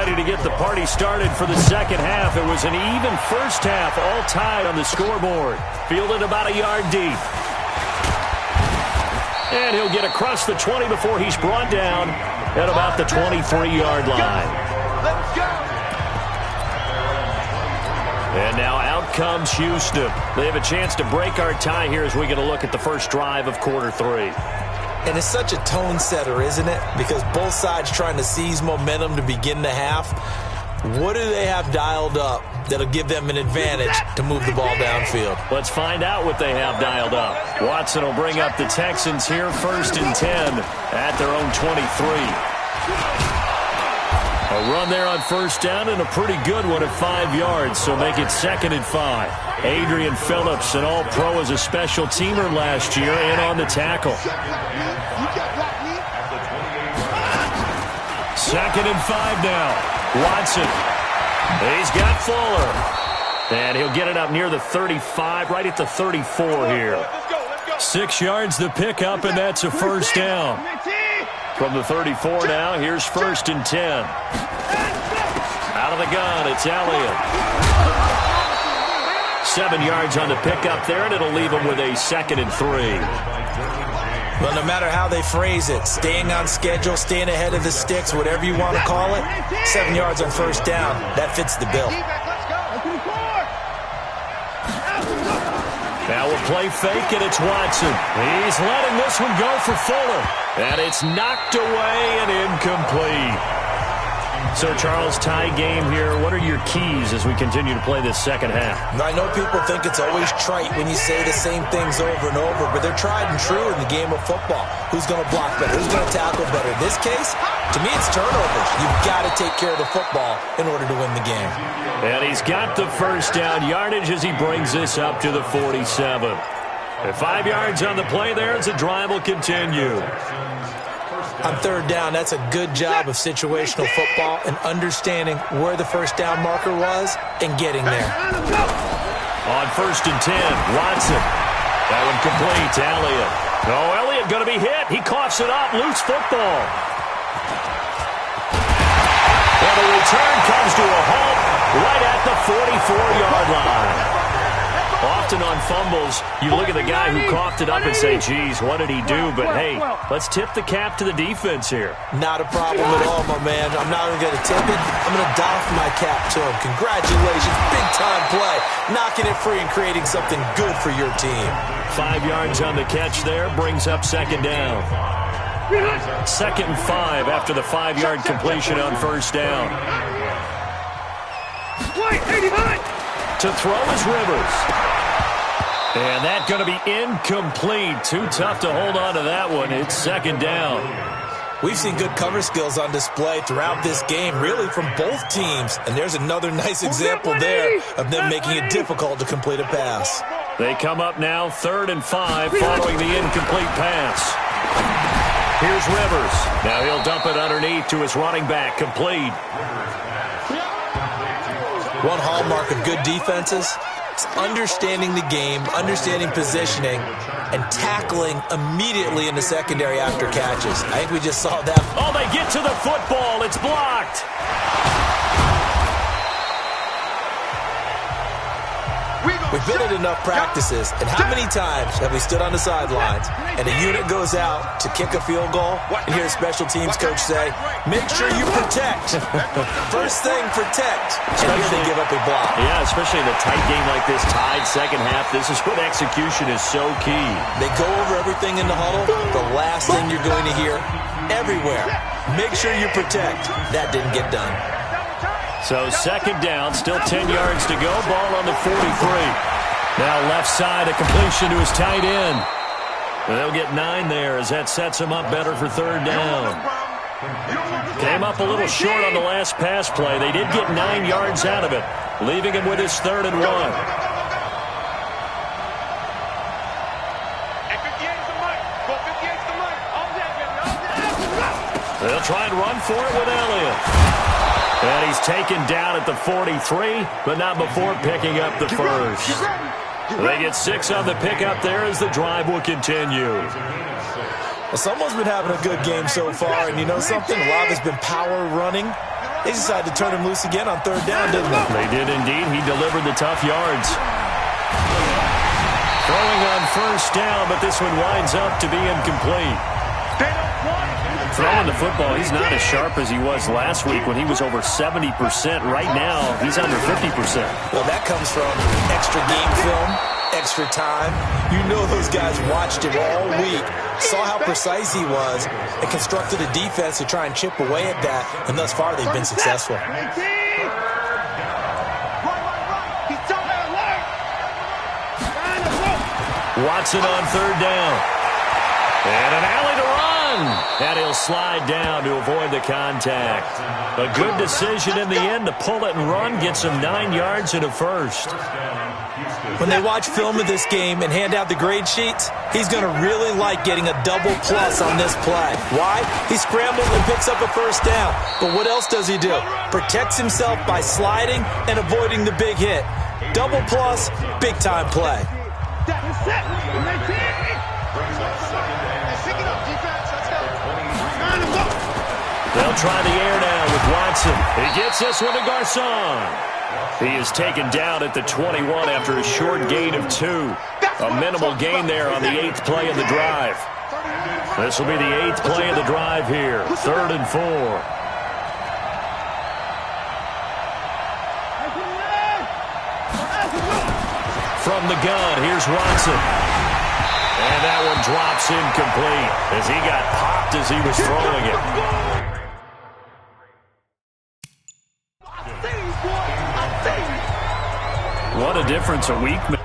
ready to get the party started for the second half. It was an even first half, all tied on the scoreboard. Fielded about a yard deep. And he'll get across the 20 before he's brought down at about the 23-yard line. Let's go. And now out comes Houston. They have a chance to break our tie here as we get a look at the first drive of quarter 3. And it's such a tone setter, isn't it? Because both sides trying to seize momentum to begin the half. What do they have dialed up that'll give them an advantage to move the ball downfield? Let's find out what they have dialed up. Watson will bring up the Texans here, 1st and 10 at their own 23. A run there on first down and a pretty good one at 5 yards, so make it 2nd and 5. Adrian Phillips, an all-pro as a special teamer last year, in on the tackle. 2nd and 5 now. Watson. He's got Fuller. And he'll get it up near the 35, right at the 34 here. 6 yards the pickup, and that's a first down. From the 34 now, here's 1st and 10. Out of the gun, it's Elliott. 7 yards on the pickup there, and it'll leave him with a 2nd and 3. Well, no matter how they phrase it, staying on schedule, staying ahead of the sticks, whatever you want to call it, 7 yards on first down, that fits the bill. Now we'll play fake, and it's Watson. He's letting this one go for Fuller. And it's knocked away and incomplete. So, Charles, tie game here. What are your keys as we continue to play this second half? I know people think it's always trite when you say the same things over and over, but they're tried and true in the game of football. Who's going to block better? Who's going to tackle better? In this case, to me, it's turnovers. You've got to take care of the football in order to win the game. And he's got the first down yardage as he brings this up to the 47. And 5 yards on the play there as the drive will continue. On third down, that's a good job of situational football and understanding where the first down marker was and getting there. On 1st and 10, Watson. That one complete to Elliott. Oh, Elliott going to be hit. He coughs it up. Loose football. And the return comes to a halt right at the 44-yard line. Often on fumbles, you look at the guy who coughed it up and say, geez, what did he do? But, hey, let's tip the cap to the defense here. Not a problem at all, my man. I'm not even going to tip it. I'm going to doff my cap to him. Congratulations. Big-time play. Knocking it free and creating something good for your team. 5 yards on the catch there. Brings up 2nd down. 2nd and 5 after the 5-yard completion on first down. To throw is Rivers. And that's going to be incomplete. Too tough to hold on to that one. It's 2nd down. We've seen good cover skills on display throughout this game, really from both teams. And there's another nice example there of them making it difficult to complete a pass. They come up now 3rd and 5 following the incomplete pass. Here's Rivers. Now he'll dump it underneath to his running back. Complete. One hallmark of good defenses is understanding the game, understanding positioning, and tackling immediately in the secondary after catches. I think we just saw that. Oh, they get to the football. It's blocked. We've been at enough practices, and how many times have we stood on the sidelines and a unit goes out to kick a field goal and hear a special teams coach say, make sure you protect. First thing, protect. And here they give up a block. Yeah, especially in a tight game like this, tied second half. This is when execution is so key. They go over everything in the huddle. The last thing you're going to hear everywhere, make sure you protect. That didn't get done. So 2nd down, still 10 yards to go. Ball on the 43. Now left side, a completion to his tight end. They'll get 9 there as that sets him up better for 3rd down. Came up a little short on the last pass play. They did get 9 yards out of it, leaving him with his 3rd and 1. They'll try and run for it with Elliott. And he's taken down at the 43, but not before picking up the first. They get 6 on the pickup there as the drive will continue. Well, someone's been having a good game so far, and you know something? A lot of it's been power running. They decided to turn him loose again on third down, didn't they? They did indeed. He delivered the tough yards. Throwing on first down, but this one winds up to be incomplete. Throwing the football, he's not as sharp as he was last week when he was over 70%. Right now, he's under 50%. Well, that comes from extra game film, extra time. You know those guys watched him all week, saw how precise he was, and constructed a defense to try and chip away at that, and thus far they've been successful. Watson on third down. And an alley to run. And he'll slide down to avoid the contact. A good decision in the end to pull it and run. Gets him 9 yards and a first. When they watch film of this game and hand out the grade sheets, he's going to really like getting a double plus on this play. Why? He scrambles and picks up a first down. But what else does he do? Protects himself by sliding and avoiding the big hit. Double plus, big-time play. They'll try the air now with Watson. He gets this one to Garcon. He is taken down at the 21 after a short gain of 2. A minimal gain there on the 8th play of the drive. This will be the 8th play of the drive here. 3rd and 4. From the gun, here's Watson. And that one drops incomplete as he got popped as he was throwing it. What a difference a week makes.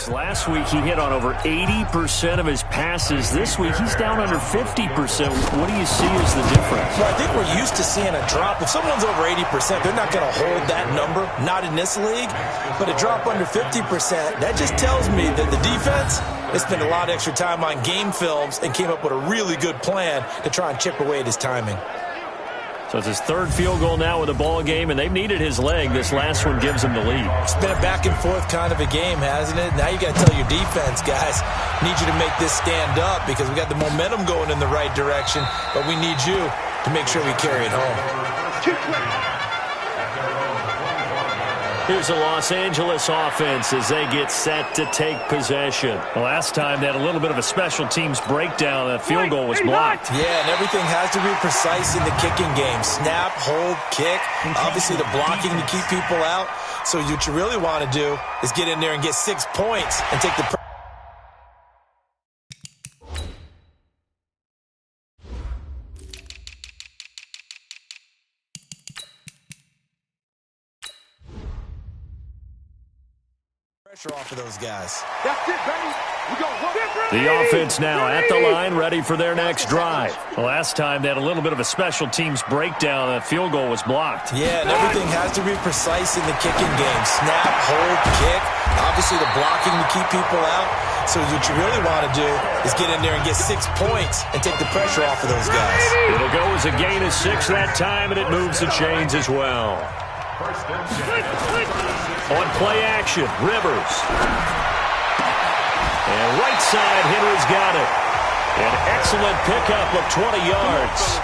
Last week he hit on over 80% of his passes. This week he's down under 50%. What do you see as the difference? Well, I think we're used to seeing a drop. If someone's over 80%, they're not going to hold that number. Not in this league. But a drop under 50%, that just tells me that the defense has spent a lot of extra time on game films and came up with a really good plan to try and chip away at his timing. So it's his 3rd field goal now with a ball game, and they've needed his leg. This last one gives him the lead. It's been a back-and-forth kind of a game, hasn't it? Now you got to tell your defense, guys, need you to make this stand up because we got the momentum going in the right direction, but we need you to make sure we carry it home. Here's the Los Angeles offense as they get set to take possession. The last time they had a little bit of a special teams breakdown. That field goal was blocked. Yeah, and everything has to be precise in the kicking game. Snap, hold, kick. Obviously the blocking to keep people out. So what you really want to do is get in there and get 6 points and take the pressure off of those guys. That's it, baby. We go. The offense now at the line, ready for their next drive. The last time they had a little bit of a special teams breakdown. That field goal was blocked. Yeah, and everything has to be precise in the kicking game. Snap, hold, kick. Obviously the blocking to keep people out. So what you really want to do is get in there and get 6 points and take the pressure off of those guys. It'll go as a gain of 6 that time, and it moves the chains as well. On play action, Rivers. And right side, Henry's got it. An excellent pickup of 20 yards.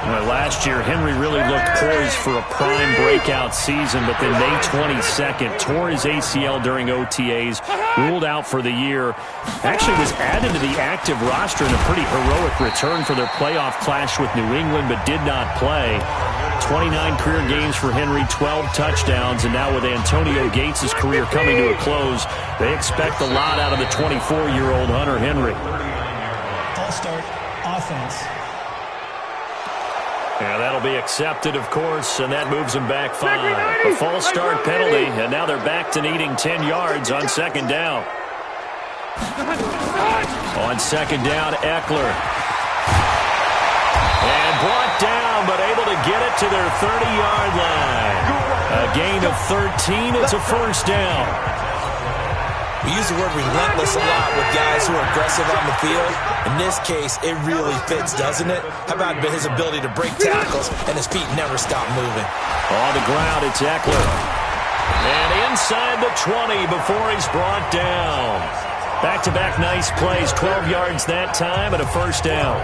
Well, last year, Henry really looked poised for a prime breakout season, but then May 22nd, tore his ACL during OTAs, ruled out for the year. Actually was added to the active roster in a pretty heroic return for their playoff clash with New England, but did not play. 29 career games for Henry, 12 touchdowns, and now with Antonio Gates' career coming to a close, they expect a lot out of the 24-year-old Hunter Henry. False start, offense. Yeah, that'll be accepted, of course, and that moves them back 5. A false start penalty, and now they're back to needing 10 yards on second down. On second down, Eckler. And brought down, but able to get it to their 30-yard line. A gain of 13. It's a first down. We use the word relentless a lot with guys who are aggressive on the field. In this case, it really fits, doesn't it? How about his ability to break tackles and his feet never stop moving? On the ground, it's Eckler. And inside the 20 before he's brought down. Back-to-back nice plays, 12 yards that time and a first down.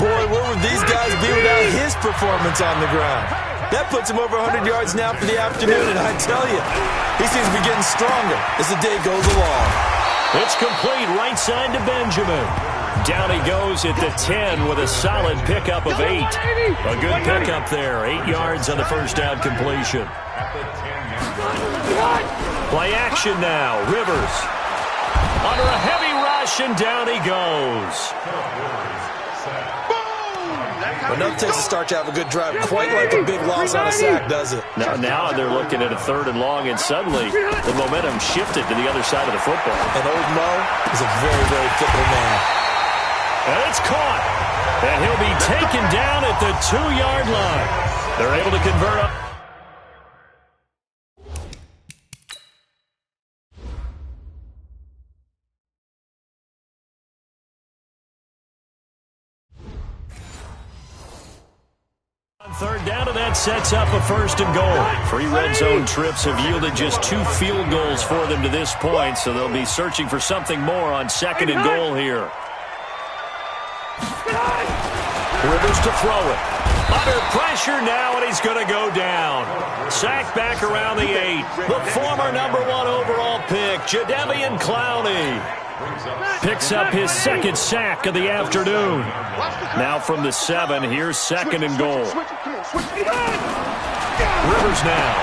Boy, where would these guys be without his performance on the ground? That puts him over 100 yards now for the afternoon, and I tell you, he seems to be getting stronger as the day goes along. It's complete right side to Benjamin. Down he goes at the 10 with a solid pickup of 8. A good pickup there, 8 yards on the first down completion. Play action now, Rivers. Under a heavy rush, and down he goes. But nothing takes a start to have a good drive quite like a big loss on a sack, does it? Now they're looking at a 3rd and long, and suddenly the momentum shifted to the other side of the football. And old Mo is a very, very fickle man. And it's caught. And he'll be taken down at the 2-yard line. They're able to convert up. Third down, and that sets up a 1st and goal. 3 red zone trips have yielded just 2 field goals for them to this point, so they'll be searching for something more on 2nd and goal here. Rivers to throw it. Under pressure now, and he's going to go down. Sacked back around the 8. The former #1 overall pick, Jadeveon Clowney, picks up his 2nd sack of the afternoon. Now from the 7, here's 2nd and goal. Rivers now.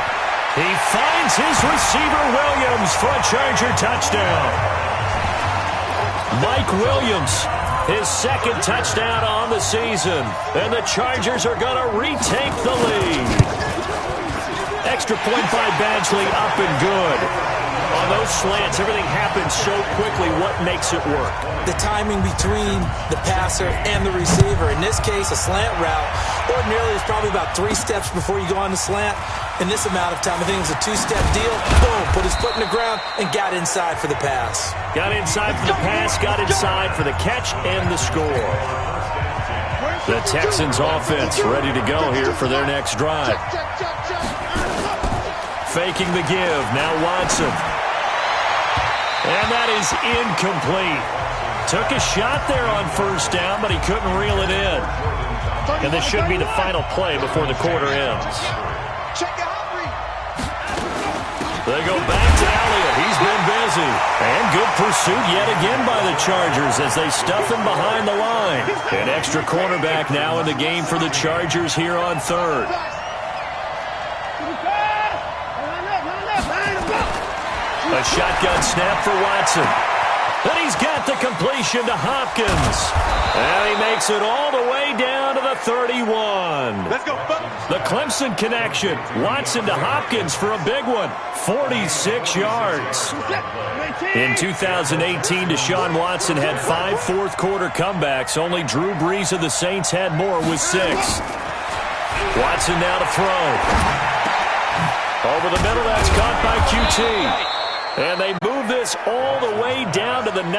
He finds his receiver, Williams, for a Charger touchdown. Mike Williams, his 2nd touchdown on the season. And the Chargers are going to retake the lead. Extra point by Badgley, up and good. On those slants, everything happens so quickly. What makes it work? The timing between the passer and the receiver. In this case, a slant route. Ordinarily, it's probably about 3 steps before you go on the slant. In this amount of time, I think it was a 2-step deal. Boom, put his foot in the ground and got inside for the pass. Got inside for the pass, got inside for the catch and the score. The Texans offense ready to go here for their next drive. Faking the give, now Watson. And that is incomplete. Took a shot there on 1st down, but he couldn't reel it in. And this should be the final play before the quarter ends. They go back to Elliott. He's been busy. And good pursuit yet again by the Chargers as they stuff him behind the line. An extra cornerback now in the game for the Chargers here on 3rd. A shotgun snap for Watson. And he's got the completion to Hopkins. And he makes it all the way down to the 31. Let's go, the Clemson connection. Watson to Hopkins for a big one. 46 yards. In 2018, Deshaun Watson had 5 fourth-quarter comebacks. Only Drew Brees of the Saints had more with 6. Watson now to throw. Over the middle, that's caught by QT. And they move this all the way down to the 9.